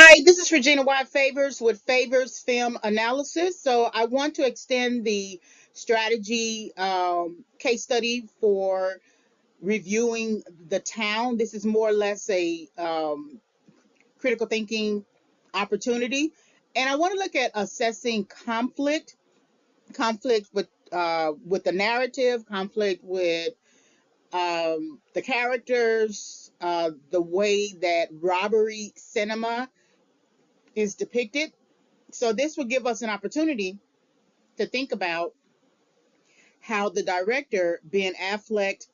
Hi, this is Regina White Favors with Favors Film Analysis. So I want to extend the strategy case study for reviewing the town. This is more or less a critical thinking opportunity, and I want to look at assessing conflict with the narrative, conflict with the characters, the way that robbery cinema is depicted. So this will give us an opportunity to think about how the director, Ben Affleck,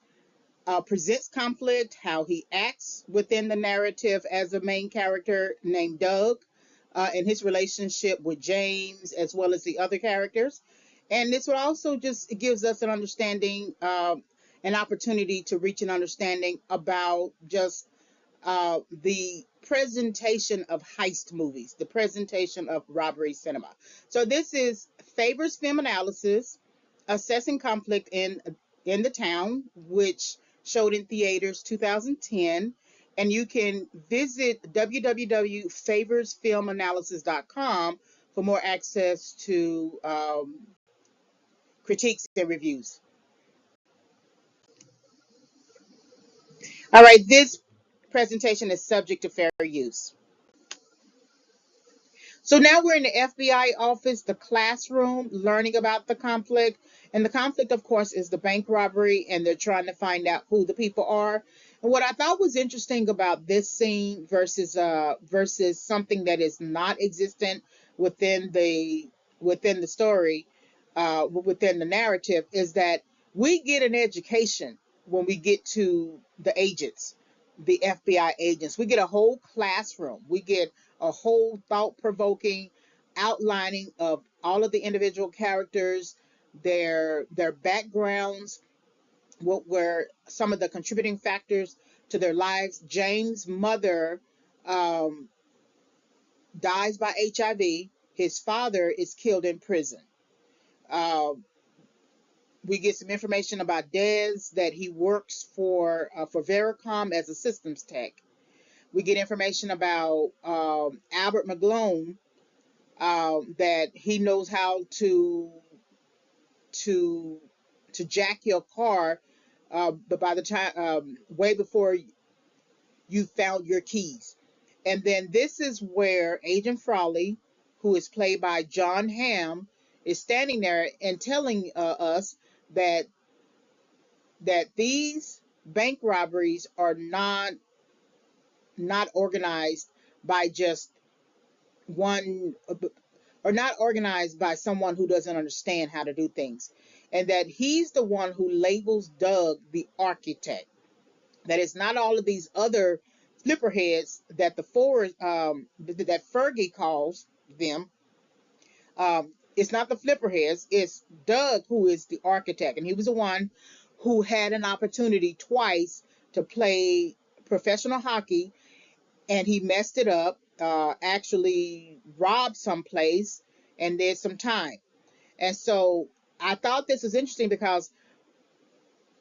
presents conflict, how he acts within the narrative as a main character named Doug, and his relationship with James, as well as the other characters. And this will also just gives us an understanding, an opportunity to reach an understanding about just the presentation of heist movies, the presentation of robbery cinema. So this is Favors Film Analysis, assessing conflict in the town, which showed in theaters 2010. And you can visit www.favorsfilmanalysis.com for more access to critiques and reviews. All right, this presentation is subject to fair use. So now we're in the FBI office, the classroom, learning about the conflict. And the conflict, of course, is the bank robbery, and they're trying to find out who the people are. And what I thought was interesting about this scene versus something that is not existent within the story, within the narrative, is that we get an education when we get to the agents, the FBI agents. We get a whole classroom. We get a whole thought-provoking outlining of all of the individual characters, their backgrounds, what were some of the contributing factors to their lives. James' mother um, dies by HIV. His father is killed in prison. Uh, we get some information about Dez, that he works for Vericom as a systems tech. We get information about Albert McGlone, that he knows how to jack your car, but by the time way before you found your keys. And then this is where Agent Frawley, who is played by John Hamm, is standing there and telling us that these bank robberies are not organized by just one, or not organized by someone who doesn't understand how to do things, and that he's the one who labels Doug the architect. That it's not all of these other flipperheads that that Fergie calls them. It's not the flipperheads. It's Doug who is the architect, and he was the one who had an opportunity twice to play professional hockey, and he messed it up. Actually robbed someplace and did some time. And so I thought this was interesting because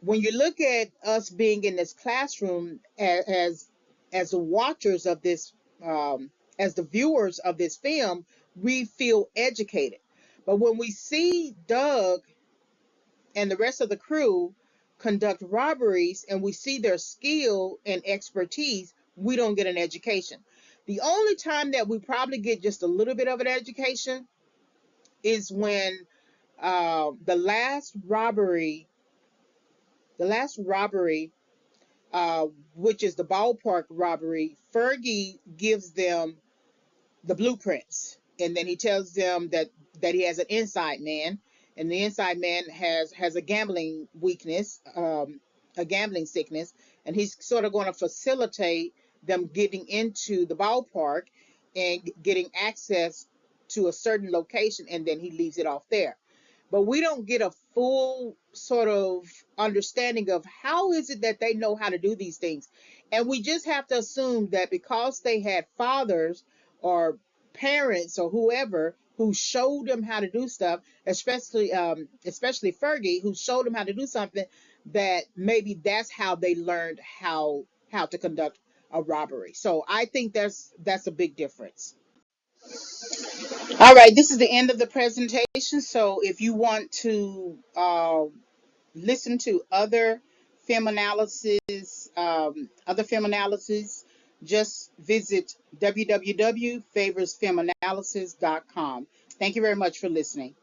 when you look at us being in this classroom as the watchers of this, as the viewers of this film, we feel educated. But when we see Doug and the rest of the crew conduct robberies and we see their skill and expertise, we don't get an education. The only time that we probably get just a little bit of an education is when the last robbery, the last robbery, which is the ballpark robbery, Fergie gives them the blueprints, and then he tells them that he has an inside man, and the inside man has a gambling weakness, a gambling sickness, and he's sort of going to facilitate them getting into the ballpark and getting access to a certain location, and then he leaves it off there. But we don't get a full sort of understanding of how is it that they know how to do these things. And we just have to assume that because they had fathers or parents or whoever who showed them how to do stuff, especially Fergie, who showed them how to do something, that maybe that's how they learned how to conduct a robbery. So I think that's a big difference. All right, this is the end of the presentation. So if you want to listen to other film analysis, just visit www.favorsfilmanalysis.com. Thank you very much for listening.